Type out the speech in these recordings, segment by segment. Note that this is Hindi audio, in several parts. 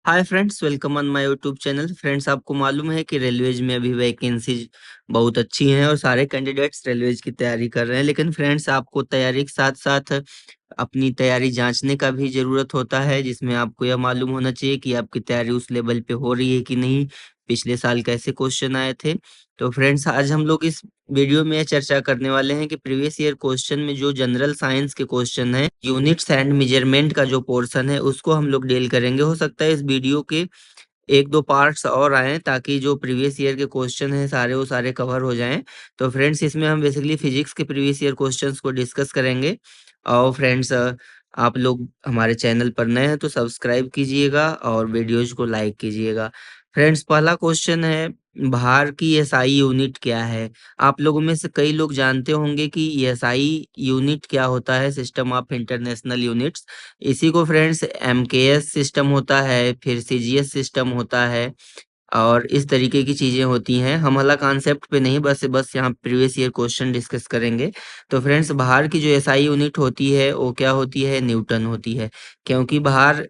Hi friends, welcome on my YouTube channel. Friends, आपको मालूम है कि रेलवेज में अभी वैकेंसीज बहुत अच्छी हैं और सारे कैंडिडेट्स रेलवेज की तैयारी कर रहे हैं। लेकिन फ्रेंड्स, आपको तैयारी के साथ साथ अपनी तैयारी जांचने का भी ज़रूरत होता है, जिसमें आपको यह मालूम होना चाहिए कि आपकी तैयारी उस लेवल पे हो रही है कि नहीं, पिछले साल कैसे क्वेश्चन आए थे। तो फ्रेंड्स, आज हम लोग इस वीडियो में चर्चा करने वाले हैं कि प्रीवियस ईयर क्वेश्चन में जो जनरल साइंस के क्वेश्चन है, यूनिट्स एंड मेजरमेंट का जो पोर्शन है, उसको हम लोग डील करेंगे। हो सकता है इस वीडियो के एक दो पार्ट्स और आए ताकि जो प्रीवियस ईयर के क्वेश्चन हैं सारे वो सारे कवर हो जाएं। तो फ्रेंड्स, इसमें हम बेसिकली फिजिक्स के प्रीवियस ईयर क्वेश्चंस को डिस्कस करेंगे। और फ्रेंड्स, आप लोग हमारे चैनल पर नए हैं तो सब्सक्राइब कीजिएगा और वीडियोज को लाइक कीजिएगा। फ्रेंड्स, पहला क्वेश्चन है, भार की एसआई यूनिट क्या है। आप लोगों में से कई लोग जानते होंगे कि एसआई यूनिट क्या होता है, सिस्टम ऑफ इंटरनेशनल यूनिट्स। इसी को फ्रेंड्स एमकेएस सिस्टम होता है, फिर सीजीएस सिस्टम होता है और इस तरीके की चीज़ें होती हैं। हम अलग कॉन्सेप्ट पे नहीं, बस यहाँ प्रीवियस ईयर क्वेश्चन डिस्कस करेंगे। तो फ्रेंड्स, भार की जो एसआई यूनिट होती है वो क्या होती है, न्यूटन होती है। क्योंकि भार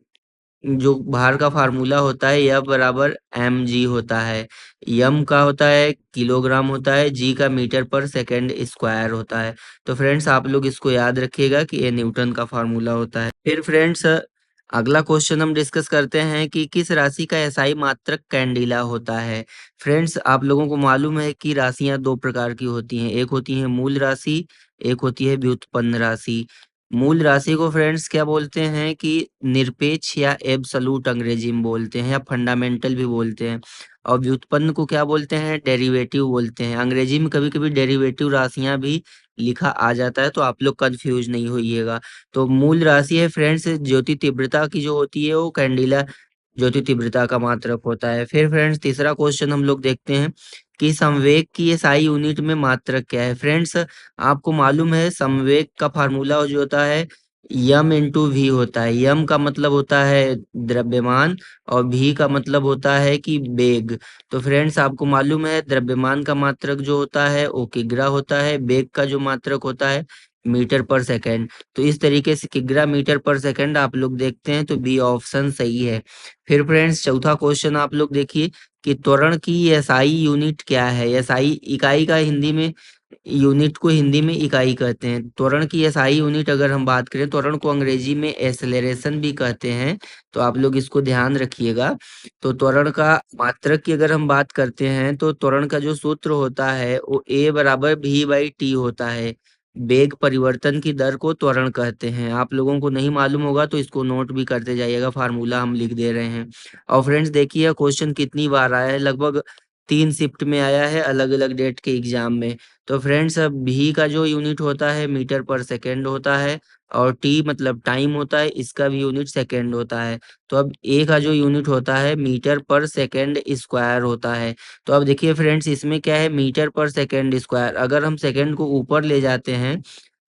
का फार्मूला होता है यह बराबर एम जी होता है। यम का होता है किलोग्राम होता है, जी का मीटर पर सेकंड स्क्वायर होता है। तो फ्रेंड्स, आप लोग इसको याद रखिएगा कि ये न्यूटन का फार्मूला होता है। फिर फ्रेंड्स, अगला क्वेश्चन हम डिस्कस करते हैं कि किस राशि का एसआई मात्रक कैंडिला होता है। फ्रेंड्स, आप लोगों को मालूम है कि राशियां दो प्रकार की होती हैं, एक होती है मूल राशि, एक होती है व्युत्पन्न राशि। मूल राशि को फ्रेंड्स क्या बोलते हैं कि निरपेक्ष या एब्सोल्यूट अंग्रेजी में बोलते हैं, या फंडामेंटल भी बोलते हैं। और व्युत्पन्न को क्या बोलते हैं, डेरिवेटिव बोलते हैं। अंग्रेजी में कभी कभी डेरिवेटिव राशियां भी लिखा आ जाता है, तो आप लोग कंफ्यूज नहीं होइएगा। तो मूल राशि है फ्रेंड्स, ज्योति तीव्रता की जो होती है वो कैंडिला ज्योति तीव्रता का मात्रक होता है। फिर फ्रेंड्स, तीसरा क्वेश्चन हम लोग देखते हैं कि संवेग की एसआई यूनिट में मात्रक क्या है। फ्रेंड्स, आपको मालूम है संवेग का फार्मूला जो होता है यम इंटू वी होता है। यम का मतलब होता है द्रव्यमान और वी का मतलब होता है कि वेग। तो फ्रेंड्स, आपको मालूम है द्रव्यमान का मात्रक जो होता है वो किग्रा होता है, वेग का जो मात्रक होता है मीटर पर सेकंड। तो इस तरीके से किग्रा मीटर पर सेकंड आप लोग देखते हैं, तो बी ऑप्शन सही है। फिर फ्रेंड्स, चौथा क्वेश्चन आप लोग देखिए कि त्वरण की एसआई यूनिट क्या है। एसआई इकाई का हिंदी में, यूनिट को हिंदी में इकाई कहते हैं। त्वरण की एसआई यूनिट अगर हम बात करें, त्वरण को अंग्रेजी में एक्सेलरेशन भी कहते हैं, तो आप लोग इसको ध्यान रखिएगा। तो त्वरण का मात्रक की अगर हम बात करते हैं तो त्वरण का जो सूत्र होता है वो ए बराबर भी बाई टी होता है। वेग परिवर्तन की दर को त्वरण कहते हैं। आप लोगों को नहीं मालूम होगा तो इसको नोट भी करते जाइएगा, फार्मूला हम लिख दे रहे हैं। और फ्रेंड्स देखिए, क्वेश्चन कितनी बार आया है, लगभग 3 शिफ्ट में आया है, अलग अलग डेट के एग्जाम में। तो फ्रेंड्स, अब भी का जो यूनिट होता है मीटर पर सेकेंड होता है, और टी मतलब टाइम होता है, इसका भी यूनिट सेकेंड होता है। तो अब ए का जो यूनिट होता है मीटर पर सेकेंड स्क्वायर होता है। तो अब देखिए फ्रेंड्स, इसमें क्या है मीटर पर सेकेंड स्क्वायर, अगर हम सेकेंड को ऊपर ले जाते हैं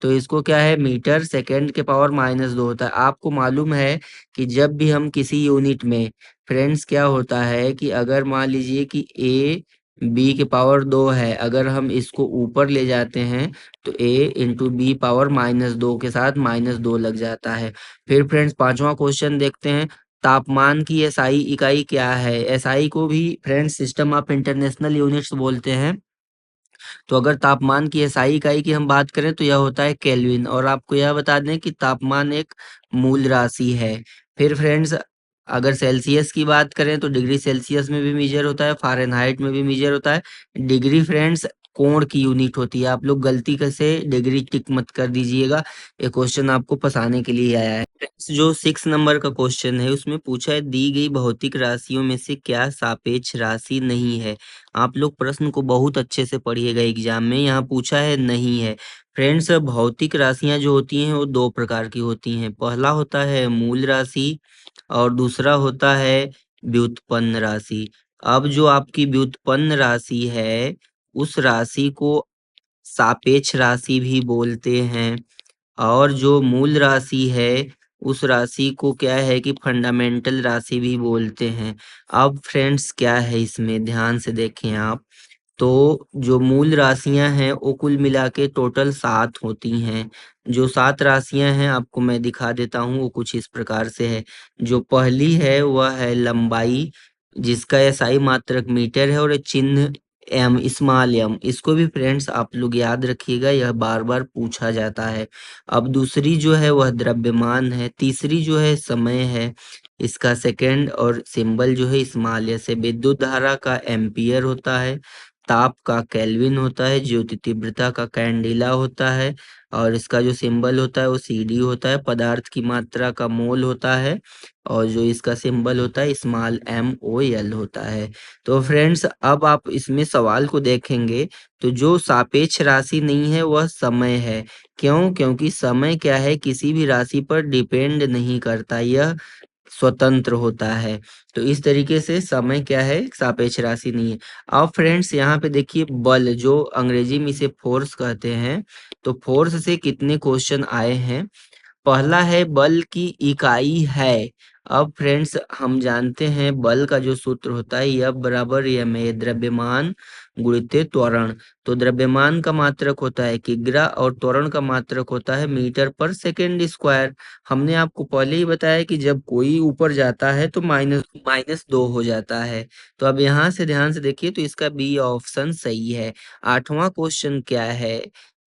तो इसको क्या है मीटर सेकेंड के पावर -2 होता है। आपको मालूम है कि जब भी हम किसी यूनिट में, फ्रेंड्स क्या होता है कि अगर मान लीजिए कि ए बी के पावर 2 है, अगर हम इसको ऊपर ले जाते हैं तो ए इंटू बी पावर -2 के साथ -2 लग जाता है। फिर फ्रेंड्स, पांचवा क्वेश्चन देखते हैं, तापमान की एसआई इकाई क्या है। एसआई को भी friends system of international units बोलते हैं। तो अगर तापमान की एसआई इकाई की हम बात करें तो यह होता है केल्विन। और आपको यह बता दें कि तापमान एक मूल राशि है। फिर फ्रेंड्स, अगर सेल्सियस की बात करें तो डिग्री सेल्सियस में भी मेजर होता है, फ़ारेनहाइट में भी मेजर होता है। डिग्री फ्रेंड्स कोण की यूनिट होती है। आप लोग गलती से डिग्री टिक मत कर दीजिएगा, ये क्वेश्चन आपको फंसाने के लिए आया है। फ्रेंड्स, जो 6 नंबर का क्वेश्चन है उसमें पूछा है दी गई भौतिक राशियों में से क्या सापेक्ष राशि नहीं है। आप लोग प्रश्न को बहुत अच्छे से पढ़िएगा, एग्जाम में यहाँ पूछा है नहीं है। फ्रेंड्स, भौतिक राशियां जो होती हैं वो दो प्रकार की होती हैं। पहला होता है मूल राशि और दूसरा होता है व्युत्पन्न राशि। अब जो आपकी व्युत्पन्न राशि है उस राशि को सापेक्ष राशि भी बोलते हैं, और जो मूल राशि है उस राशि को क्या है कि फंडामेंटल राशि भी बोलते हैं। अब फ्रेंड्स, क्या है इसमें ध्यान से देखें आप, तो जो मूल राशियां हैं वो कुल मिला के टोटल 7 होती हैं। जो 7 राशियाँ हैं आपको मैं दिखा देता हूँ, वो कुछ इस प्रकार से है। जो पहली है वह है लंबाई, जिसका एसआई मात्रक मीटर है और चिन्ह एम, स्मॉल एम। इसको भी फ्रेंड्स आप लोग याद रखिएगा, यह बार-बार पूछा जाता है। अब दूसरी जो है वह द्रव्यमान है, तीसरी जो है समय है, इसका सेकंड और सिंबल जो है स्मॉल एस है। विद्युत धारा का एम्पीयर होता है, ताप का केल्विन होता है, ज्योति तीव्रता का कैंडिला होता है और इसका जो सिंबल होता है वो सीडी होता है। पदार्थ की मात्रा का मोल होता है और जो इसका सिंबल होता है स्मॉल एम ओ एल होता है। तो फ्रेंड्स अब आप इसमें सवाल को देखेंगे तो जो सापेक्ष राशि नहीं है वह समय है। क्यों? क्योंकि समय क्या है, किसी भी राशि पर डिपेंड नहीं करता, यह स्वतंत्र होता है। तो इस तरीके से समय क्या है, सापेक्ष राशि नहीं है। अब फ्रेंड्स यहाँ पे देखिए बल, जो अंग्रेजी में इसे फोर्स कहते हैं, तो फोर्स से कितने क्वेश्चन आए हैं। पहला है बल की इकाई है। अब फ्रेंड्स हम जानते हैं बल का जो सूत्र होता है F बराबर m है, द्रव्यमान गुणित त्वरण। तो द्रव्यमान का मात्रक होता है किग्रा और त्वरण का मात्रक होता है मीटर पर सेकेंड स्क्वायर। हमने आपको पहले ही बताया कि जब कोई ऊपर जाता है तो माइनस माइनस 2 हो जाता है। तो अब यहाँ से ध्यान से देखिए तो इसका बी ऑप्शन सही है। 8वां क्वेश्चन क्या है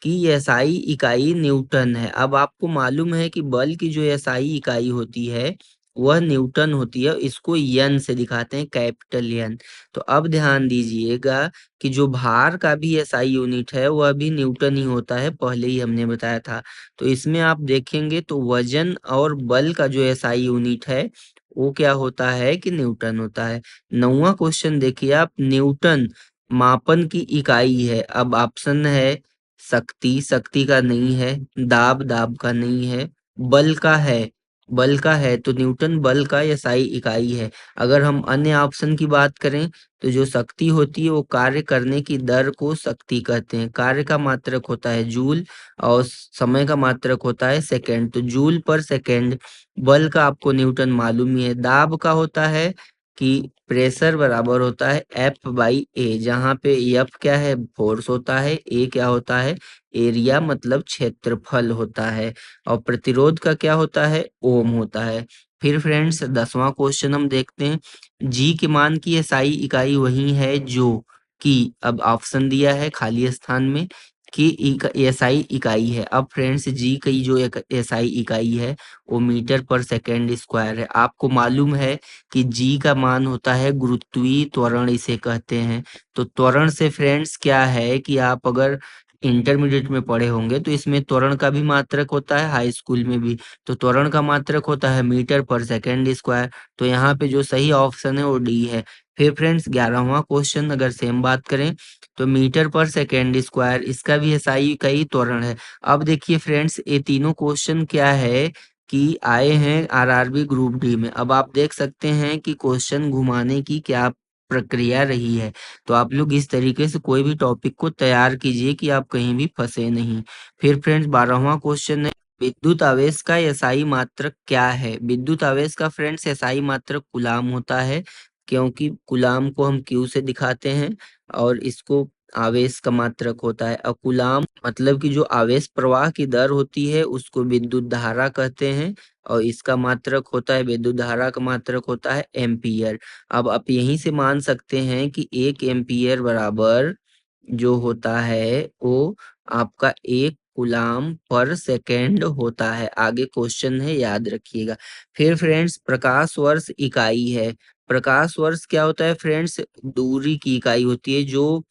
कि एसआई इकाई न्यूटन है। अब आपको मालूम है कि बल की जो एसआई इकाई होती है वह न्यूटन होती है, इसको यन से दिखाते हैं, कैपिटल यन। तो अब ध्यान दीजिएगा कि जो भार का भी एसआई यूनिट है वह भी न्यूटन ही होता है, पहले ही हमने बताया था। तो इसमें आप देखेंगे तो वजन और बल का जो एसआई यूनिट है वो क्या होता है कि न्यूटन होता है। 9वां क्वेश्चन देखिए आप, न्यूटन मापन की इकाई है। अब ऑप्शन है शक्ति, शक्ति का नहीं है, दाब, दाब का नहीं है, बल का है, बल का है। तो न्यूटन बल का एसआई इकाई है। अगर हम अन्य ऑप्शन की बात करें तो जो शक्ति होती है वो कार्य करने की दर को शक्ति कहते हैं। कार्य का मात्रक होता है जूल और समय का मात्रक होता है सेकंड। तो जूल पर सेकंड। बल का आपको न्यूटन मालूम ही है। दाब का होता है कि प्रेशर बराबर होता है एफ बाई ए, जहाँ पे एफ क्या है, फोर्स होता है, ए क्या होता है, एरिया मतलब क्षेत्रफल होता है और प्रतिरोध का क्या होता है, ओम होता है। फिर फ्रेंड्स 10वां क्वेश्चन हम देखते हैं। जी के मान की एसआई इकाई वही है जो कि, अब ऑप्शन दिया है खाली स्थान में कि एसआई इकाई है। अब फ्रेंड्स जी की जो एसआई इकाई है वो मीटर पर सेकेंड स्क्वायर है। आपको मालूम है कि जी का मान होता है गुरुत्वीय त्वरण, इसे कहते हैं। तो त्वरण से फ्रेंड्स क्या है कि आप अगर इंटरमीडिएट में पढ़े होंगे तो इसमें त्वरण का भी मात्रक होता है, हाई स्कूल में भी। तो त्वरण का मात्रक होता है मीटर पर सेकेंड स्क्वायर। तो यहाँ पे जो सही ऑप्शन है वो डी है। फिर फ्रेंड्स 11वां क्वेश्चन अगर सेम बात करें तो मीटर पर सेकेंड स्क्वायर, इसका भी एसआई इकाई त्वरण है। अब देखिए फ्रेंड्स ये तीनों क्वेश्चन क्या है कि आए हैं आरआरबी ग्रुप डी में। अब आप देख सकते हैं कि क्वेश्चन घुमाने की क्या प्रक्रिया रही है। तो आप लोग इस तरीके से कोई भी टॉपिक को तैयार कीजिए कि आप कहीं भी फंसे नहीं। फिर फ्रेंड्स 12वां क्वेश्चन है, विद्युत आवेश का एसआई मात्रक क्या है। विद्युत आवेश का फ्रेंड्स एसआई मात्रक कूलाम होता है, क्योंकि कूलाम को हम क्यू से दिखाते हैं और इसको आवेश का मात्रक होता है। और कूलाम मतलब कि जो आवेश प्रवाह की दर होती है उसको विद्युत धारा कहते हैं और इसका मात्रक होता है, विद्युत धारा का मात्रक होता है एम्पियर। अब आप यहीं से मान सकते हैं कि 1 एम्पियर बराबर जो होता है वो आपका 1 कूलाम पर सेकेंड होता है। आगे क्वेश्चन है, याद रखिएगा। फिर फ्रेंड्स प्रकाश वर्ष इकाई है। प्रकाश वर्ष क्या होता है फ्रेंड्स, दूरी की इकाई होती है। जो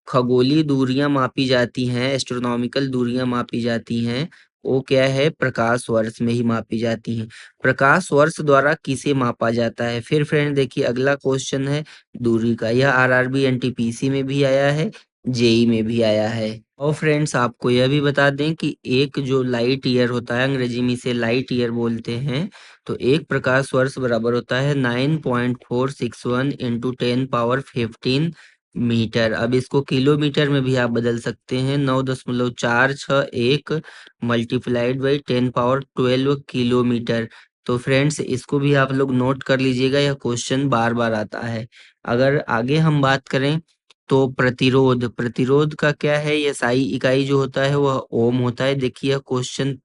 खगोलीय दूरियां मापी जाती हैं, एस्ट्रोनॉमिकल दूरियां मापी जाती हैं, वो क्या है, प्रकाश वर्ष में ही मापी जाती हैं। प्रकाश वर्ष द्वारा किसे मापा जाता है। फिर फ्रेंड देखिए अगला क्वेश्चन है दूरी का। यह आरआरबी एनटीपीसी में भी आया है, जेई में भी आया है। और फ्रेंड्स आपको यह भी बता दें कि एक जो लाइट ईयर होता है, अंग्रेजी में इसे लाइट ईयर बोलते हैं, तो एक प्रकाश वर्ष बराबर होता है 9.461 इंटू 10 पावर 15 मीटर। अब इसको किलोमीटर में भी आप बदल सकते हैं, 9.461 मल्टीप्लाइड बाई 10 पावर 12 किलोमीटर। तो फ्रेंड्स इसको भी आप लोग नोट कर लीजिएगा, यह क्वेश्चन बार बार आता है। अगर आगे हम बात करें तो प्रतिरोध, प्रतिरोध का क्या है, एसआई इकाई जो होता है वह ओम होता है। देखिए क्वेश्चन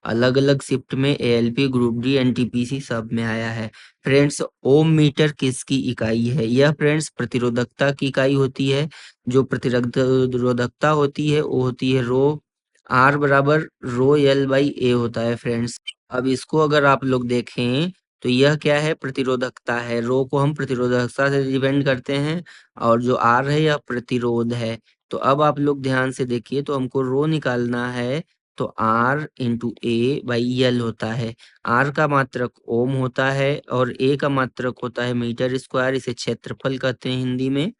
अलग अलग शिफ्ट में एएलपी, ग्रुप डी, एनटीपीसी सब में आया है। फ्रेंड्स ओम मीटर किसकी इकाई है? यह फ्रेंड्स प्रतिरोधकता की इकाई होती है। जो प्रतिरोधकता होती है वो होती है रो, आर बराबर रो एल बाई ए होता है फ्रेंड्स। अब इसको अगर आप लोग देखें तो यह क्या है, प्रतिरोधकता है। रो को हम प्रतिरोधकता से डिपेंड करते हैं और जो आर है यह प्रतिरोध है। तो अब आप लोग ध्यान से देखिए, तो हमको रो निकालना है तो R into A by L होता है। आर का मात्रक ओम होता है और ए का मात्रक होता है मीटर स्क्वायर, इसे क्षेत्रफल कहते हैं हिंदी में।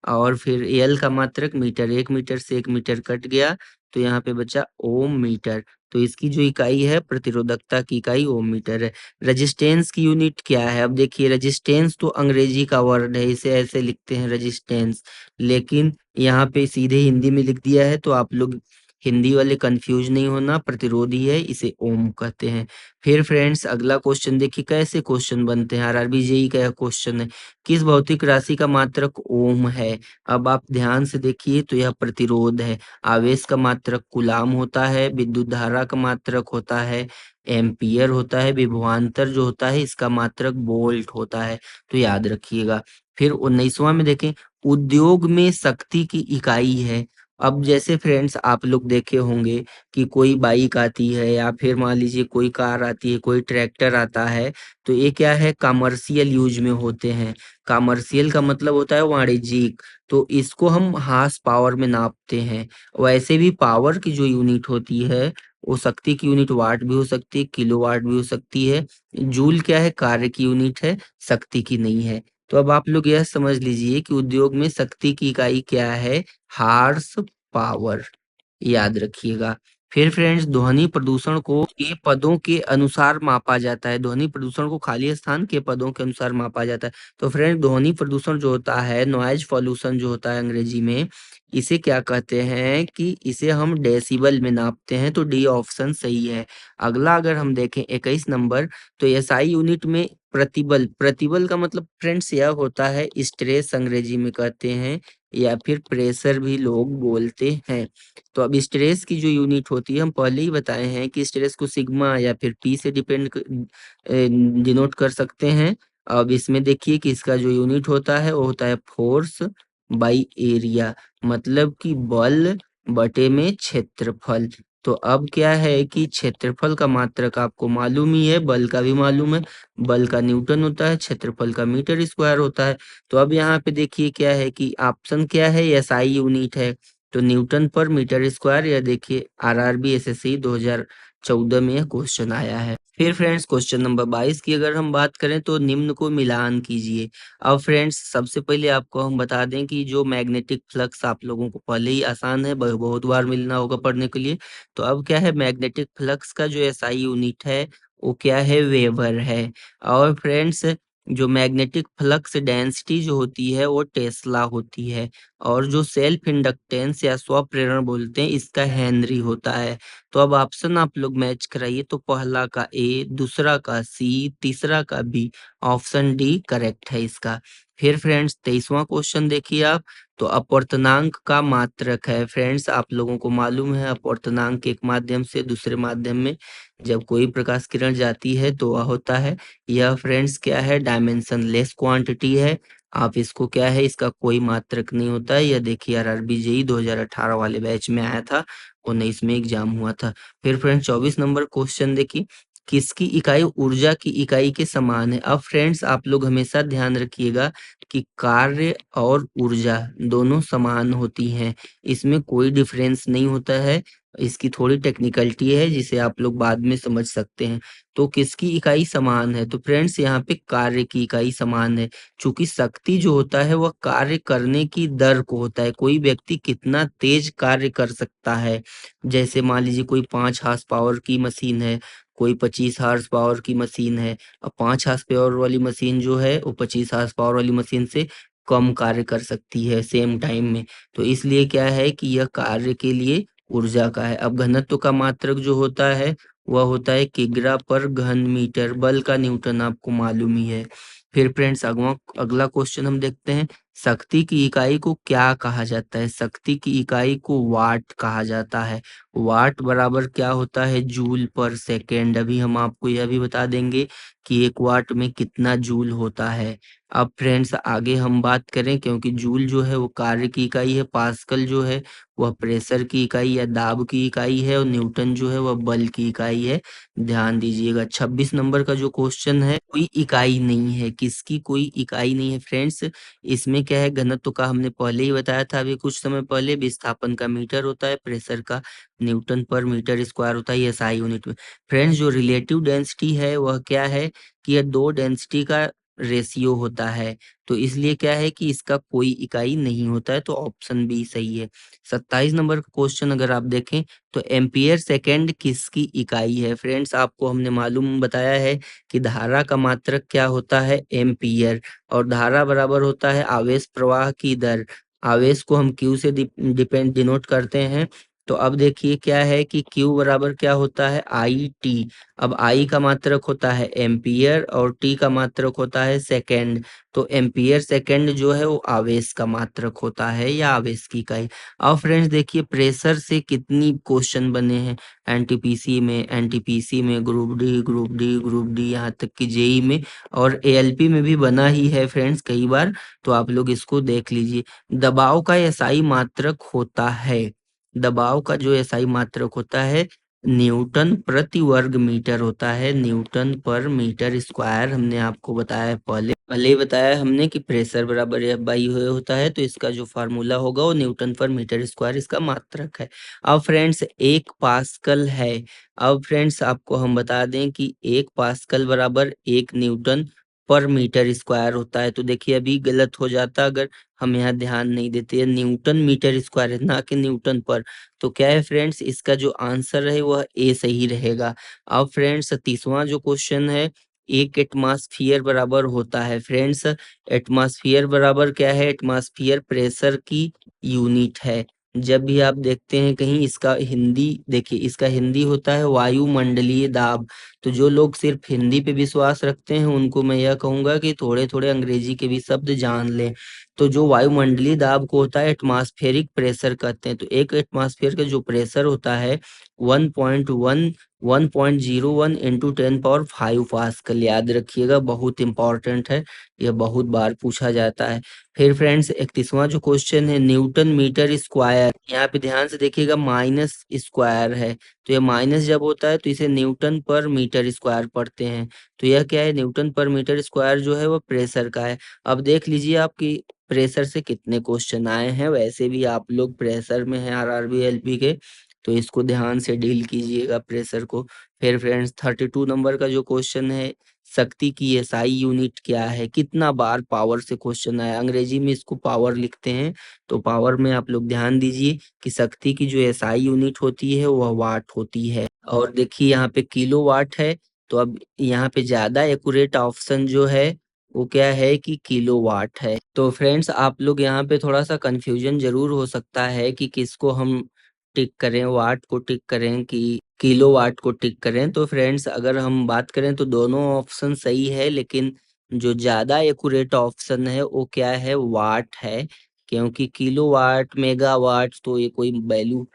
और फिर एल का मात्रक मीटर, 1 मीटर से 1 मीटर कट गया तो यहाँ पे बचा ओम मीटर। तो इसकी जो इकाई है प्रतिरोधकता की इकाई ओम मीटर है। रेजिस्टेंस की यूनिट क्या है? अब देखिए रेजिस्टेंस तो अंग्रेजी का वर्ड है, इसे ऐसे लिखते हैं रेजिस्टेंस, लेकिन यहाँ पे सीधे हिंदी में लिख दिया है तो आप लोग हिंदी वाले कंफ्यूज नहीं होना, प्रतिरोधी है, इसे ओम कहते हैं। फिर फ्रेंड्स अगला क्वेश्चन देखिए कैसे क्वेश्चन बनते हैं, आरआरबी जेई का यह क्वेश्चन है। किस भौतिक राशि का मात्रक ओम है? अब आप ध्यान से देखिए तो यह प्रतिरोध है। आवेश का मात्रक कूलाम होता है, विद्युत धारा का मात्रक होता है एम्पियर होता है, विभवांतर जो होता है इसका मात्रक वोल्ट होता है। तो याद रखिएगा। फिर 19वां में देखें, उद्योग में शक्ति की इकाई है। अब जैसे फ्रेंड्स आप लोग देखे होंगे कि कोई बाइक आती है या फिर मान लीजिए कोई कार आती है, कोई ट्रैक्टर आता है, तो ये क्या है, कमर्शियल यूज में होते हैं। कमर्शियल का मतलब होता है वाणिज्यिक। तो इसको हम हार्स पावर में नापते हैं। वैसे भी पावर की जो यूनिट होती है वो शक्ति की यूनिट वाट भी हो सकती है, किलोवाट भी हो सकती है। जूल क्या है, कार्य की यूनिट है, शक्ति की नहीं है। तो अब आप लोग यह समझ लीजिए कि उद्योग में शक्ति की इकाई क्या है, हार्स पावर, याद रखिएगा। फिर फ्रेंड्स ध्वनि प्रदूषण को के पदों के अनुसार मापा जाता है। ध्वनि प्रदूषण को खाली स्थान के पदों के अनुसार मापा जाता है। तो फ्रेंड ध्वनि प्रदूषण जो होता है, नॉइज पॉल्यूशन जो होता है अंग्रेजी में, इसे क्या कहते हैं कि इसे हम डेसिबल में नापते हैं। तो डी ऑप्शन सही है। अगला अगर हम देखें 21 नंबर, तो एसआई यूनिट में प्रतिबल, प्रतिबल का मतलब फ्रेंड्स यह होता है स्ट्रेस अंग्रेजी में कहते हैं, या फिर प्रेशर भी लोग बोलते हैं। तो अब स्ट्रेस की जो यूनिट होती है, हम पहले ही बताए हैं कि स्ट्रेस को सिग्मा या फिर पी से डिनोट कर सकते हैं। अब इसमें देखिए कि इसका जो यूनिट होता है वो होता है फोर्स बाई एरिया, मतलब कि बल बटे में क्षेत्रफल। तो अब क्या है कि क्षेत्रफल का मात्रक आपको मालूम ही है, बल का भी मालूम है। बल का न्यूटन होता है, क्षेत्रफल का मीटर स्क्वायर होता है। तो अब यहाँ पे देखिए क्या है कि ऑप्शन क्या है, एसआई यूनिट है, तो न्यूटन पर मीटर स्क्वायर। या देखिए आरआरबी एसएससी 2014 में यह क्वेश्चन आया है। फिर फ्रेंड्स क्वेश्चन नंबर 22 की अगर हम बात करें तो निम्न को मिलान कीजिए। अब फ्रेंड्स सबसे पहले आपको हम बता दें कि जो मैग्नेटिक फ्लक्स आप लोगों को पहले ही आसान है, बहुत बार मिलना होगा पढ़ने के लिए। तो अब क्या है, मैग्नेटिक फ्लक्स का जो एसआई यूनिट है वो क्या है, वेबर है। और फ्रेंड्स जो मैग्नेटिक फ्लक्स डेंसिटी जो होती है वो टेस्ला होती है। और जो सेल्फ इंडक्टेंस या स्व प्रेरण बोलते हैं इसका हेनरी होता है। तो अब ऑप्शन आप लोग मैच कराइए, तो पहला का ए, दूसरा का सी, तीसरा का बी, ऑप्शन डी करेक्ट है इसका। फिर फ्रेंड्स 23वां क्वेश्चन देखिए आप, तो अपवर्तनांक का मात्रक है। फ्रेंड्स आप लोगों को मालूम है अपवर्तनांक एक माध्यम से दूसरे माध्यम में जब कोई प्रकाश किरण जाती है तो वह होता है, यह फ्रेंड्स क्या है, डायमेंशन लेस क्वांटिटी है। आप इसको क्या है, इसका कोई मात्रक नहीं होता है। यह देखिए आरआरबी जेई 2018 वाले बैच में आया था, 19 में एग्जाम हुआ था। फिर फ्रेंड्स 24 नंबर क्वेश्चन देखिए, किसकी इकाई ऊर्जा की इकाई के समान है? अब फ्रेंड्स आप लोग हमेशा ध्यान रखिएगा कि कार्य और ऊर्जा दोनों समान होती हैं, इसमें कोई डिफरेंस नहीं होता है। इसकी थोड़ी टेक्निकलिटी है जिसे आप लोग बाद में समझ सकते हैं। तो किसकी इकाई समान है? तो फ्रेंड्स यहाँ पे कार्य की इकाई समान है। चूंकि शक्ति जो होता है वह कार्य करने की दर को होता है, कोई व्यक्ति कितना तेज कार्य कर सकता है। जैसे मान लीजिए कोई 5 हार्स पावर की मशीन है, कोई 25 हार्स पावर की मशीन है। अब 5 हार्स पावर वाली मशीन जो है वो 25 हार्स पावर वाली मशीन से कम कार्य कर सकती है सेम टाइम में। तो इसलिए क्या है कि यह कार्य के लिए ऊर्जा का है। अब घनत्व का मात्रक जो होता है वह होता है किग्रा पर घन मीटर, बल का न्यूटन आपको मालूम ही है। फिर फ्रेंड्स अगला क्वेश्चन हम देखते हैं, शक्ति की इकाई को क्या कहा जाता है? शक्ति की इकाई को वाट कहा जाता है। वाट बराबर क्या होता है? जूल पर सेकेंड। अभी हम आपको यह भी बता देंगे कि 1 वाट में कितना जूल होता है। अब फ्रेंड्स आगे हम बात करें, क्योंकि जूल जो है वो कार्य की इकाई है, पास्कल जो है वह प्रेशर की इकाई या दाब की इकाई है, और न्यूटन जो है वह बल की इकाई है। ध्यान दीजिएगा 26 नंबर का जो क्वेश्चन है, कोई इकाई नहीं है। किसकी कोई इकाई नहीं है फ्रेंड्स? इसमें क्या है, घनत्व का हमने पहले ही बताया था अभी कुछ समय पहले। विस्थापन का मीटर होता है, प्रेशर का न्यूटन पर मीटर स्क्वायर होता है, ये एसआई यूनिट में। फ्रेंड्स जो रिलेटिव डेंसिटी है वह क्या है कि यह दो डेंसिटी का रेशियो होता है, तो इसलिए क्या है कि इसका कोई इकाई नहीं होता है, तो ऑप्शन बी सही है। 27 नंबर का क्वेश्चन अगर आप देखें तो एम्पियर सेकेंड किसकी इकाई है? फ्रेंड्स आपको हमने मालूम बताया है कि धारा का मात्रक क्या होता है? एम्पियर। और धारा बराबर होता है आवेश प्रवाह की दर। आवेश को हम क्यू से डिपेंड डिनोट करते हैं। तो अब देखिए क्या है कि Q बराबर क्या होता है? I T. अब I का मात्रक होता है एम्पियर और T का मात्रक होता है सेकेंड। तो एम्पियर सेकेंड जो है वो आवेश का मात्रक होता है या आवेश की इकाई। अब फ्रेंड्स देखिए प्रेशर से कितनी क्वेश्चन बने हैं एनटीपीसी में, एनटीपीसी में, ग्रुप डी यहाँ तक कि जेई में और एएलपी में भी बना ही है फ्रेंड्स कई बार, तो आप लोग इसको देख लीजिए। दबाव का एसआई मात्रक होता है, दबाव का जो एसआई मात्रक होता है न्यूटन प्रति वर्ग मीटर होता है, न्यूटन पर मीटर स्क्वायर। हमने आपको बताया है पहले ही बताया हमने कि प्रेशर बराबर एफ बाई होता है, तो इसका जो फार्मूला होगा वो न्यूटन पर मीटर स्क्वायर इसका मात्रक है। अब फ्रेंड्स 1 पास्कल है। अब फ्रेंड्स आपको हम बता दें कि 1 पास्कल बराबर 1 न्यूटन पर मीटर स्क्वायर होता है। तो देखिए अभी गलत हो जाता अगर हम यहाँ ध्यान नहीं देते, ये न्यूटन मीटर स्क्वायर है ना कि न्यूटन पर। तो क्या है फ्रेंड्स, इसका जो आंसर है वह ए सही रहेगा। अब फ्रेंड्स 30वां जो क्वेश्चन है, एक एटमॉस्फेयर बराबर होता है। फ्रेंड्स एटमॉस्फेयर बराबर क्या है? एटमॉस्फेयर प्रेशर की यूनिट है। जब भी आप देखते हैं कहीं इसका हिंदी देखिए, इसका हिंदी होता है वायुमंडलीय दाब। तो जो लोग सिर्फ हिंदी पे विश्वास रखते हैं उनको मैं यह कहूंगा कि थोड़े थोड़े अंग्रेजी के भी शब्द जान लें। तो जो वायुमंडलीय दाब को होता है एटमॉस्फेरिक प्रेशर कहते हैं। तो एक एटमॉस्फेयर का जो प्रेशर होता है 1.01 इंटू 10 पावर 5 पास्कल। याद रखिएगा, बहुत इंपॉर्टेंट है, यह बहुत बार पूछा जाता है। फिर फ्रेंड्स 31वां जो क्वेश्चन है, न्यूटन मीटर स्क्वायर। यहाँ पे ध्यान से देखिएगा माइनस स्क्वायर है, तो यह माइनस जब होता है तो इसे न्यूटन पर मीटर स्क्वायर पढ़ते हैं। तो यह क्या है? न्यूटन पर मीटर स्क्वायर जो है वो प्रेशर का है। अब देख लीजिए आपकी प्रेशर से कितने क्वेश्चन आए हैं, वैसे भी आप लोग प्रेशर में हैं आरआरबी एलपी के, तो इसको ध्यान से डील कीजिएगा प्रेशर को। फिर फ्रेंड्स 32 नंबर का जो क्वेश्चन है, शक्ति की एसआई यूनिट क्या है? कितना बार पावर से क्वेश्चन आया, अंग्रेजी में इसको पावर लिखते हैं। तो पावर में आप लोग ध्यान दीजिए कि शक्ति की जो एसआई यूनिट होती है वह वाट होती है। और देखिए यहाँ पे किलो वाट है, तो अब यहाँ पे ज्यादा एक्यूरेट ऑप्शन जो है वो क्या है कि किलोवाट है। तो फ्रेंड्स आप लोग यहाँ पे थोड़ा सा कंफ्यूजन जरूर हो सकता है कि किसको हम टिक करें, वाट को टिक करें कि किलोवाट को टिक करें। तो फ्रेंड्स अगर हम बात करें तो दोनों ऑप्शन सही है, लेकिन जो ज्यादा एक्यूरेट ऑप्शन है वो क्या है? वाट है। क्योंकि किलोवाट, मेगावाट तो ये कोई वैल्यू,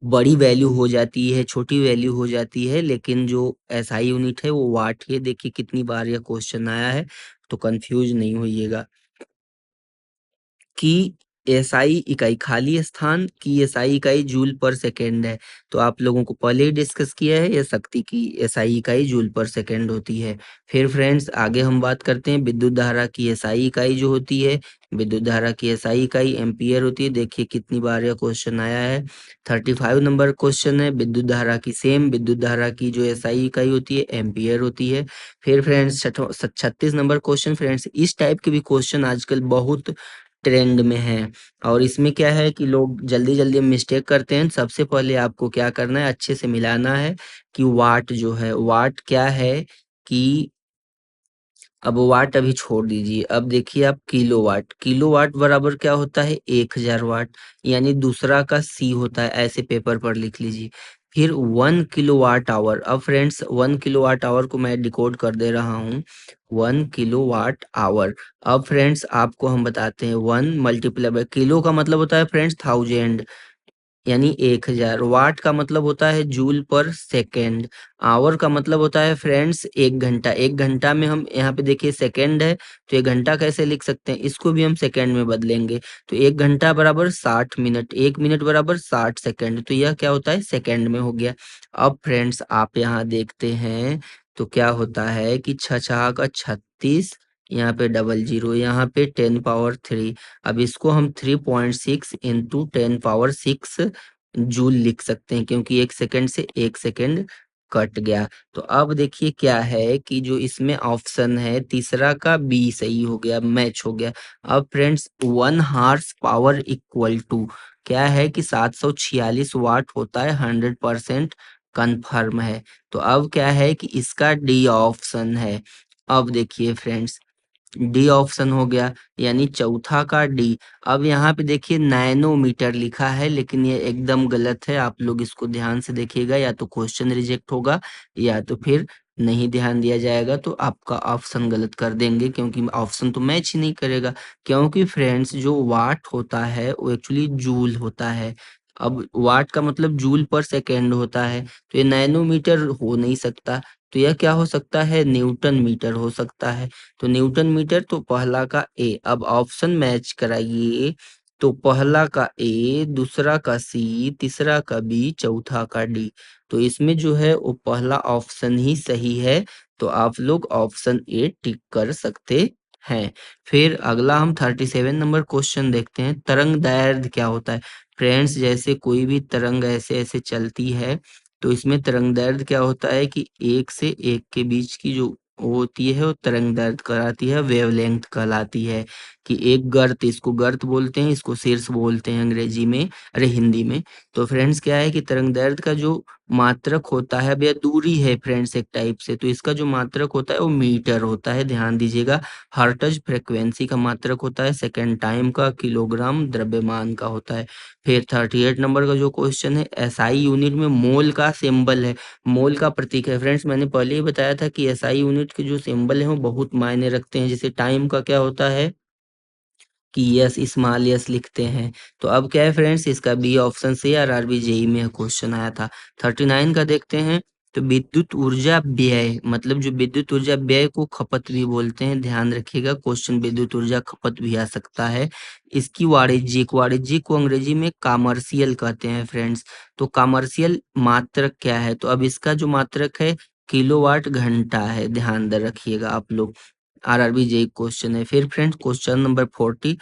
बड़ी वैल्यू हो जाती है, छोटी वैल्यू हो जाती है, लेकिन जो एसआई यूनिट है वो वाट है। देखिए कितनी बार यह क्वेश्चन आया है, तो कंफ्यूज नहीं होइएगा। की एसआई इकाई, खाली स्थान की एसआई इकाई जूल पर सेकेंड है। तो आप लोगों को पहले ही डिस्कस किया है, यह शक्ति की एसआई इकाई जूल पर सेकेंड होती है। फिर फ्रेंड्स आगे हम बात करते हैं विद्युत धारा की एसआई इकाई जो होती है, विद्युत धारा की एसआई इकाई एम्पियर होती है। देखिए कितनी बार यह क्वेश्चन आया है। 35 नंबर क्वेश्चन है, विद्युत धारा की सेम विद्युत धारा की जो एसआई इकाई होती है एम्पियर होती है। फिर फ्रेंड्स 36 नंबर क्वेश्चन, फ्रेंड्स इस टाइप के भी क्वेश्चन आजकल बहुत ट्रेंड में है, और इसमें क्या है कि लोग जल्दी जल्दी मिस्टेक करते हैं। सबसे पहले आपको क्या करना है, अच्छे से मिलाना है कि वाट जो है, वाट क्या है कि, अब वाट अभी छोड़ दीजिए, अब देखिए आप किलोवाट, किलोवाट बराबर क्या होता है? 1000 वाट, यानी दूसरा का सी होता है, ऐसे पेपर पर लिख लीजिए। फिर 1 किलोवाट आवर। अब फ्रेंड्स 1 किलोवाट आवर को मैं डिकोड कर दे रहा हूँ। 1 किलोवाट आवर। अब फ्रेंड्स आपको हम बताते हैं, 1 × किलो का मतलब होता है फ्रेंड्स 1000, यानी 1000। वाट का मतलब होता है जूल पर सेकेंड। आवर का मतलब होता है फ्रेंड्स 1 घंटा। 1 घंटा में हम यहाँ पे देखिए सेकेंड है, तो 1 घंटा कैसे लिख सकते हैं, इसको भी हम सेकेंड में बदलेंगे। तो 1 घंटा बराबर 60 मिनट, 1 मिनट बराबर 60 सेकेंड, तो यह क्या होता है, सेकेंड में हो गया। अब फ्रेंड्स आप यहाँ देखते हैं तो क्या होता है कि छछा का 36, यहाँ पे डबल जीरो, यहाँ पे 10 पावर 3। अब इसको हम 3.6 इंटू 10 पावर 6 जूल लिख सकते हैं, क्योंकि 1 सेकेंड से 1 सेकेंड कट गया। तो अब देखिए क्या है कि जो इसमें ऑप्शन है तीसरा का बी सही हो गया, मैच हो गया। अब friends 1 horse power equal to क्या है कि 746 वाट होता है, 100% कन्फर्म है। तो अब क्या है कि इसका डी ऑप्शन है। अब देखिए फ्रेंड्स, डी ऑप्शन हो गया, यानी चौथा का डी। अब यहाँ पे देखिए नैनोमीटर लिखा है, लेकिन ये एकदम गलत है, आप लोग इसको ध्यान से देखिएगा, या तो क्वेश्चन रिजेक्ट होगा या तो फिर नहीं ध्यान दिया जाएगा, तो आपका ऑप्शन गलत कर देंगे, क्योंकि ऑप्शन तो मैच ही नहीं करेगा। क्योंकि फ्रेंड्स जो वाट होता है वो एक्चुअली जूल होता है। अब वाट का मतलब जूल पर सेकेंड होता है, तो ये नैनोमीटर हो नहीं सकता। तो यह क्या हो सकता है, न्यूटन मीटर हो सकता है। तो न्यूटन मीटर, तो पहला का ए। अब ऑप्शन मैच कराइए, तो पहला का ए, दूसरा का सी, तीसरा का बी, चौथा का डी। तो इसमें जो है वो पहला ऑप्शन ही सही है, तो आप लोग ऑप्शन ए टिक कर सकते हैं। फिर अगला हम 37 नंबर क्वेश्चन देखते हैं, तरंग दैर्ध्य क्या होता है। फ्रेंड्स जैसे कोई भी तरंग ऐसे ऐसे चलती है, तो इसमें तरंग दैर्ध्य क्या होता है कि एक से एक के बीच की जो वो होती है वो तरंग दैर्ध्य कहलाती है, वेवलेंथ कहलाती है। कि एक गर्त, इसको गर्त बोलते हैं, इसको शीर्ष बोलते हैं अंग्रेजी में, अरे हिंदी में। तो फ्रेंड्स क्या है कि तरंग दैर्ध्य का जो मात्रक होता है, अब यह दूरी है फ्रेंड्स एक टाइप से, तो इसका जो मात्रक होता है वो मीटर होता है, ध्यान दीजिएगा। हर्ट्ज फ्रिक्वेंसी का मात्रक होता है, सेकेंड टाइम का, किलोग्राम द्रव्यमान का होता है। फिर 38 नंबर का जो क्वेश्चन है, एसआई यूनिट में मोल का सिंबल है, मोल का प्रतीक है। फ्रेंड्स मैंने पहले ही बताया था कि एसआई यूनिट के जो सिंबल है वो बहुत मायने रखते हैं। जैसे टाइम का क्या होता है कि यस, स्मॉल यस लिखते हैं। तो अब क्या है फ्रेंड्स, इसका बी ऑप्शन से आरआरबी जेई में क्वेश्चन आया था। 39 का देखते हैं, तो विद्युत ऊर्जा व्यय, मतलब जो विद्युत ऊर्जा व्यय को खपत भी बोलते हैं, ध्यान रखिएगा, क्वेश्चन विद्युत ऊर्जा खपत भी आ सकता है। इसकी वाणिज्यिक, वाणिज्यिक को अंग्रेजी में कॉमर्शियल कहते हैं फ्रेंड्स। तो कॉमर्शियल मात्रक क्या है, तो अब इसका जो मात्रक है किलोवाट घंटा है, ध्यान दे रखिएगा आप लोग, आरआरबी जेई क्वेश्चन है। फिर फ्रेंड्स क्वेश्चन नंबर 40,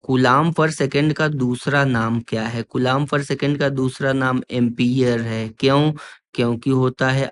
कूलाम पर सेकंड का दूसरा नाम क्या है। कूलाम पर सेकंड का दूसरा नाम एम्पियर है। क्यों, क्योंकि होता है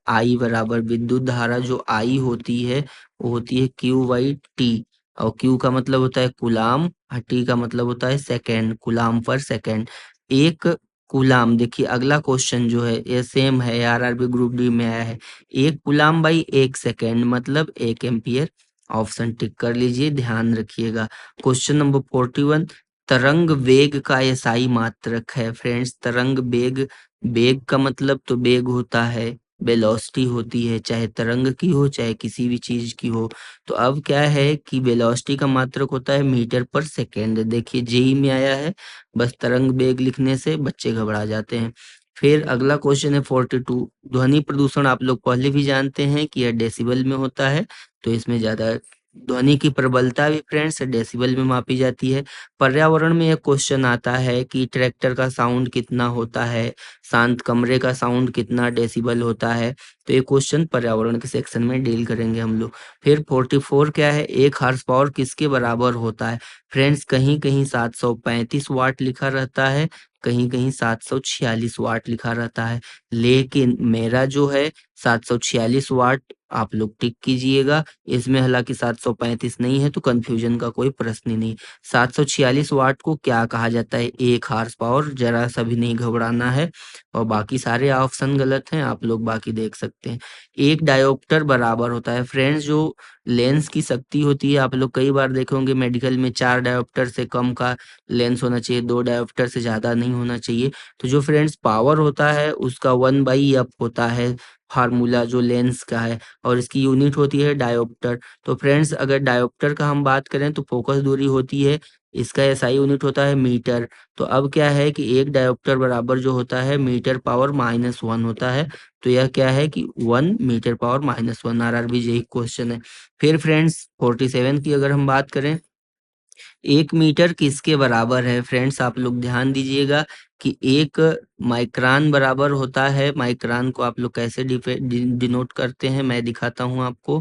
आई बराबर विद्युत धारा जो आई होती है वो होती है Q/T, और Q का मतलब होता है कूलाम, और T का मतलब होता है सेकंड, कूलाम पर सेकंड। एक कूलाम, देखिए अगला क्वेश्चन जो है ये सेम है, आरआरबी ग्रुप डी में आया है। एक कूलाम बाई 1 सेकेंड मतलब 1 एम्पियर। ऑप्शन टिक कर लीजिए, ध्यान रखिएगा। क्वेश्चन नंबर 41, तरंग वेग का एसआई मात्रक है। फ्रेंड्स तरंग वेग, वेग का मतलब तो वेग होता है, वेलोसिटी होती है, चाहे तरंग की हो चाहे किसी भी चीज की हो। तो अब क्या है कि वेलोसिटी का मात्रक होता है मीटर पर सेकेंड। देखिए जेई में आया है, बस तरंग वेग लिखने से बच्चे घबरा जाते हैं। फिर अगला क्वेश्चन है 42, ध्वनि प्रदूषण आप लोग पहले भी जानते हैं कि यह डेसिबल में होता है, तो इसमें ज्यादा ध्वनि की प्रबलता भी फ्रेंड्स डेसिबल में मापी जाती है। पर्यावरण में एक क्वेश्चन आता है कि ट्रैक्टर का साउंड कितना होता है, शांत कमरे का साउंड कितना डेसिबल होता है। तो ये क्वेश्चन पर्यावरण के सेक्शन में डील करेंगे हम लोग। फिर 44 क्या है, एक हार्स पावर किसके बराबर होता है। फ्रेंड्स कहीं कहीं 735 वाट लिखा रहता है, कहीं कहीं 746 वाट लिखा रहता है, लेकिन मेरा जो है 746 वाट, आप लोग टिक कीजिएगा। इसमें हालांकि 735 नहीं है, तो कंफ्यूजन का कोई प्रश्न ही नहीं। 746 वाट को क्या कहा जाता है, एक हार्स पावर, जरा सा भी नहीं घबराना है। और बाकी सारे ऑप्शन गलत हैं, आप लोग बाकी देख सकते हैं। एक डायोप्टर बराबर होता है फ्रेंड्स, जो लेंस की शक्ति होती है, आप लोग कई बार देखे होंगे मेडिकल में 4 डायोप्टर से कम का लेंस होना चाहिए, 2 डायोप्टर से ज़्यादा नहीं होना चाहिए। तो जो फ्रेंड्स पावर होता है उसका 1/f होता है, फार्मूला जो लेंस का है, और इसकी यूनिट होती है डायोप्टर। तो फ्रेंड्स अगर डायोप्टर का हम बात करें तो फोकस दूरी होती है, इसका एसआई यूनिट होता है मीटर। तो अब क्या है कि एक डायोप्टर बराबर जो होता है मीटर पावर -1 होता है। तो यह क्या है कि 1 metre power -1, RRB JE question है। फिर फ्रेंड्स 47 की अगर हम बात करें, 1 मीटर किसके बराबर है? फ्रेंड्स आप लोग ध्यान दीजिएगा कि 1 माइक्रान बराबर होता है। माइक्रान को आप लोग कैसे डिनोट करते हैं, मैं दिखाता हूँ आपको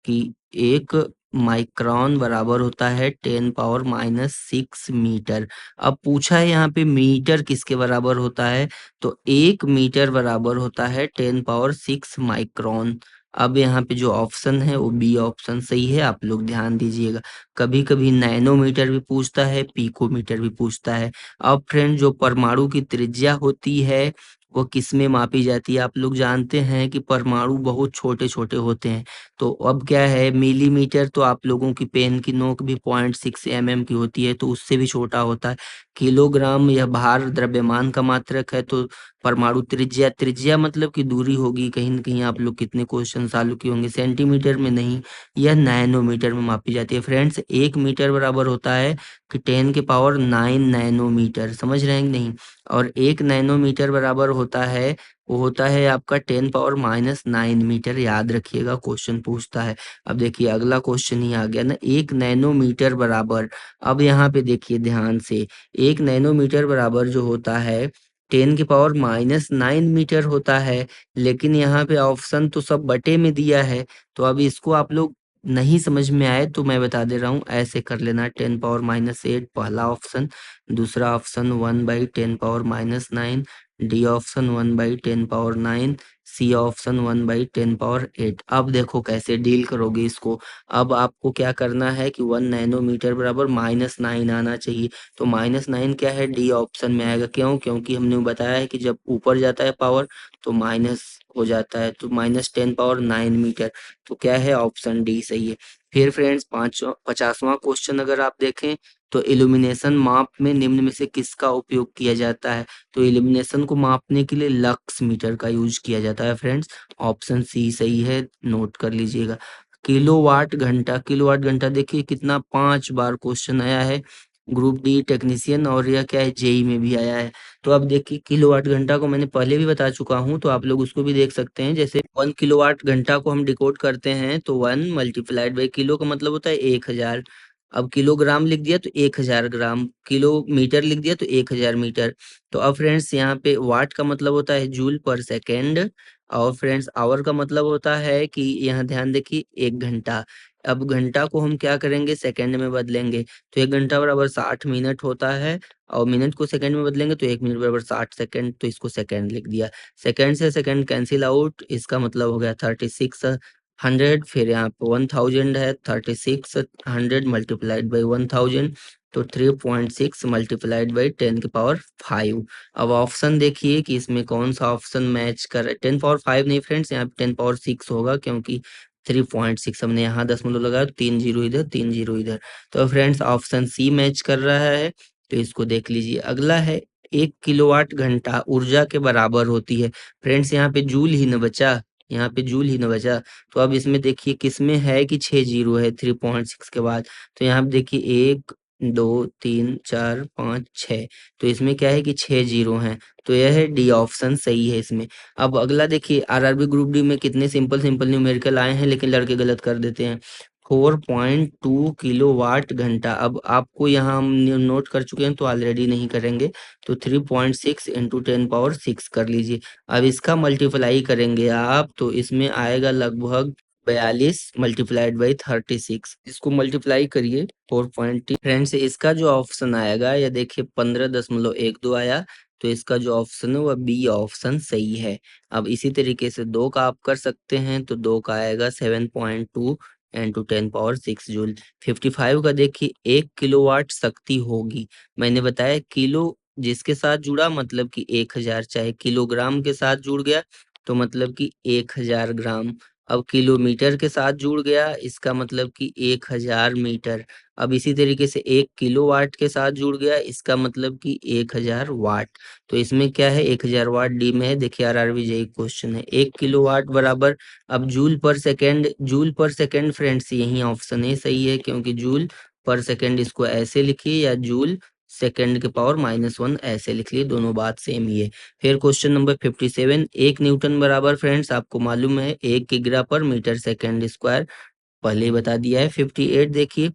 कि 1 माइक्रोन बराबर होता है 10⁻⁻6 मीटर। अब पूछा है यहाँ पे मीटर किसके बराबर होता है, तो 1 मीटर बराबर होता है 10⁻6 माइक्रोन। अब यहाँ पे जो ऑप्शन है वो बी ऑप्शन सही है, आप लोग ध्यान दीजिएगा। कभी कभी नैनोमीटर भी पूछता है, पिकोमीटर भी पूछता है। अब फ्रेंड जो परमाणु की त्रिज्या होती है वो किस में मापी जाती है? आप लोग जानते हैं कि परमाणु बहुत छोटे छोटे होते हैं। तो अब क्या है, मिलीमीटर तो आप लोगों की पेन की नोक भी 0.6 mm की होती है, तो उससे भी छोटा होता है। किलोग्राम यह भार द्रव्यमान का मात्रक है। तो परमाणु त्रिज्या, त्रिज्या मतलब की दूरी होगी, कहीं न कहीं आप लोग कितने क्वेश्चन चालू किए होंगे, सेंटीमीटर में नहीं, यह नैनोमीटर में मापी जाती है। फ्रेंड्स 1 मीटर बराबर होता है कि 10⁹ नैनोमीटर, समझ रहे हैं कि नहीं? और 1 नैनोमीटर बराबर होता है, वो होता है आपका 10⁻⁹ मीटर, याद रखिएगा, क्वेश्चन पूछता है। अब देखिए अगला क्वेश्चन ही आ गया ना, 1 नैनोमीटर बराबर। अब यहाँ पे देखिए ध्यान से, 1 नैनोमीटर बराबर जो होता है 10⁻⁹ मीटर होता है, लेकिन यहाँ पे ऑप्शन तो सब बटे में दिया है। तो अब इसको आप लोग नहीं समझ में आए तो मैं बता दे रहा हूँ, ऐसे कर लेना, 10⁻⁸ पहला ऑप्शन, दूसरा option 1/10⁻⁹, D option 1/10⁻9, C option 1/10⁸। अब देखो कैसे डील करोगे इसको। अब आपको क्या करना है कि 1 नैनोमीटर बराबर -9 आना चाहिए। तो -9 क्या है, डी ऑप्शन में आएगा। क्यों? क्योंकि हमने बताया है कि जब ऊपर जाता है पावर तो माइनस हो जाता है, तो -10⁹ मीटर। तो क्या है, ऑप्शन डी सही है। फिर फ्रेंड्स 50वां क्वेश्चन अगर आप देखें, तो इल्यूमिनेशन माप में निम्न में से किसका उपयोग किया जाता है? तो इल्यूमिनेशन को मापने के लिए लक्स मीटर का यूज किया जाता है फ्रेंड्स, ऑप्शन सी सही है, नोट कर लीजिएगा। किलोवाट घंटा, किलोवाट घंटा देखिए कितना 5 बार क्वेश्चन आया है, ग्रुप डी टेक्नीशियन, और यह क्या है, जेई में भी आया है। तो अब देखिए किलोवाट घंटा को मैंने पहले भी बता चुका हूँ, तो आप लोग उसको भी देख सकते हैं। जैसे 1 किलोवाट घंटा को हम डिकोड करते हैं तो 1 × किलो का मतलब होता है 1000। अब किलोग्राम लिख दिया तो 1000 ग्राम, किलोमीटर लिख दिया तो 1000 मीटर। तो अब फ्रेंड्स यहाँ पे वाट का मतलब होता है जूल पर सेकेंड, और फ्रेंड्स आवर का मतलब होता है कि यहाँ ध्यान देखिए 1 घंटा। अब घंटा को हम क्या करेंगे, सेकंड में बदलेंगे। तो 1 घंटा बराबर 60 मिनट होता है, और मिनट को सेकंड में बदलेंगे तो 1 मिनट बराबर 60 सेकंड, तो इसको सेकंड लिख दिया। सेकंड से सेकंड कैंसिल आउट, इसका मतलब हो गया 3600। फिर यहाँ पे 1000 है, 3600 मल्टीप्लाइड बाई 1000, तो 3.6 मल्टीप्लाइड बाई 10⁵। अब ऑप्शन देखिए कि इसमें कौन सा ऑप्शन मैच कर रहा है। 10⁵ नहीं फ्रेंड्स, यहाँ पे 10⁶ होगा, क्योंकि 3.6 हमने यहाँ दशमलव लगाया, 3 जीरो इधर 3 जीरो इधर। तो फ्रेंड्स ऑप्शन सी मैच कर रहा है, तो इसको देख लीजिए। अगला है 1 किलोवाट घंटा ऊर्जा के बराबर होती है। फ्रेंड्स यहाँ पे जूल ही न बचा, यहाँ पे जूल ही न बचा। तो अब इसमें देखिए किसमें है कि 6 जीरो है 3.6 के बाद। तो यहाँ पे देखिए 1 2 3 4 5 6, तो इसमें क्या है कि 6 जीरो हैं। तो यह है डी ऑप्शन सही है इसमें। अब अगला देखिए, आरआरबी ग्रुप डी में कितने सिंपल सिंपल न्यूमेरिकल आए हैं, लेकिन लड़के गलत कर देते हैं। 4.2 किलोवाट घंटा। अब आपको यहाँ हम नोट कर चुके हैं तो ऑलरेडी नहीं करेंगे, तो 3.6 इंटू 10⁻6 कर लीजिए। अब इसका मल्टीप्लाई करेंगे आप, तो इसमें आएगा लगभग 42 मल्टीप्लाइड बाई 36। इसको मल्टीप्लाई करिए 4. फ्रेंड्स इसका जो ऑप्शन आएगा, या देखिए 15.12 आया, तो इसका जो ऑप्शन है वह बी ऑप्शन सही है। अब इसी तरीके से 2 का आप कर सकते हैं, तो 2 का आएगा 7.2 इंटू 10⁻6 जूल। 55 का देखिए 1 किलोवाट शक्ति होगी। मैंने बताया किलो जिसके साथ जुड़ा मतलब कि 1000, चाहे किलोग्राम के साथ जुड़ गया तो मतलब कि 1000 ग्राम। अब किलोमीटर के साथ जुड़ गया, इसका मतलब कि 1000 मीटर। अब इसी तरीके से 1 किलोवाट के साथ जुड़ गया, इसका मतलब कि 1000 वाट। तो इसमें क्या है, 1000 वाट डी में है। देखिए आरआरबी जेई क्वेश्चन है, 1 किलोवाट बराबर। अब जूल पर सेकेंड, जूल पर सेकेंड फ्रेंड्स यही ऑप्शन है सही है, क्योंकि जूल पर सेकेंड इसको ऐसे लिखिए या जूल सेकेंड के पावर -1 ऐसे लिख लिए, दोनों बात सेम ही है। फिर क्वेश्चन नंबर 57, 1 न्यूटन बराबर फ्रेंड्स आपको मालूम है 1 किग्रा पर मीटर सेकेंड स्क्वायर, पहले ही बता दिया है। 58 देखिए,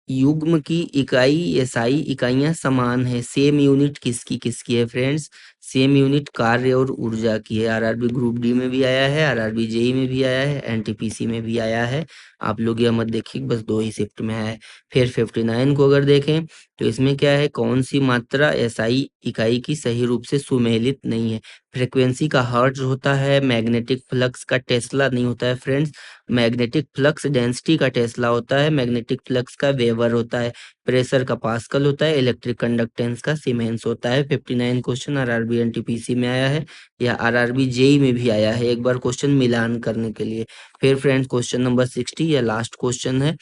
युग्म की इकाई एसआई इकाइयां समान है, सेम यूनिट किसकी किसकी है फ्रेंड्स, सेम यूनिट कार्य और ऊर्जा की है। आरआरबी ग्रुप डी में भी आया है, आरआरबी जेई में भी आया है, एनटीपीसी में भी आया है। आप लोग यह मत देखिए बस 2 ही शिफ्ट में आया है। फिर 59 को अगर देखें तो इसमें क्या है, कौन सी मात्रा एसआई इकाई की सही रूप से सुमेलित नहीं है। फ्रिक्वेंसी का हर्ट्ज होता है, मैग्नेटिक फ्लक्स का टेस्ला नहीं होता है फ्रेंड्स, मैग्नेटिक फ्लक्स डेंसिटी का टेस्ला होता है, मैग्नेटिक फ्लक्स का वेबर होता है, प्रेशर का पास्कल होता है, इलेक्ट्रिक कंडक्टेंस का सीमेंस होता है। 59 क्वेश्चन आरआरबी एनटीपीसी में आया है या आरआरबी जेई में भी आया है, एक बार क्वेश्चन मिलान करने के लिए। फिर फ्रेंड्स क्वेश्चन नंबर 60 या लास्ट क्वेश्चन है,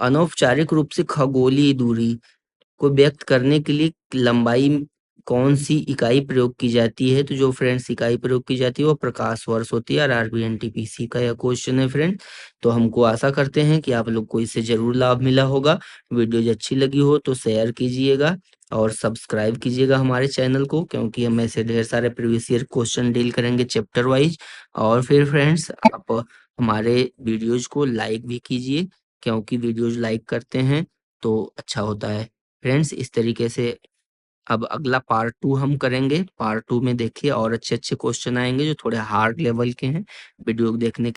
अनौपचारिक रूप से खगोलीय दूरी को व्यक्त करने के लिए लंबाई कौन सी इकाई प्रयोग की जाती है। तो जो फ्रेंड्स इकाई प्रयोग की जाती है वो प्रकाश वर्ष होती है। आरआरबी एनटीपीसी का यह क्वेश्चन है फ्रेंड। तो हमको आशा करते हैं कि आप लोग को इससे जरूर लाभ मिला होगा। वीडियो जो अच्छी लगी हो तो शेयर कीजिएगा और सब्सक्राइब कीजिएगा हमारे चैनल को, क्योंकि हम ऐसे ढेर सारे प्रीवियस ईयर क्वेश्चन डील करेंगे चैप्टर वाइज। और फिर फ्रेंड्स आप हमारे वीडियोज को लाइक भी कीजिए, क्योंकि वीडियोज लाइक करते हैं तो अच्छा होता है फ्रेंड्स। इस तरीके से अब अगला पार्ट 2 हम करेंगे। पार्ट 2 में देखिए और अच्छे अच्छे क्वेश्चन आएंगे जो थोड़े हार्ड लेवल के हैं। वीडियो देखने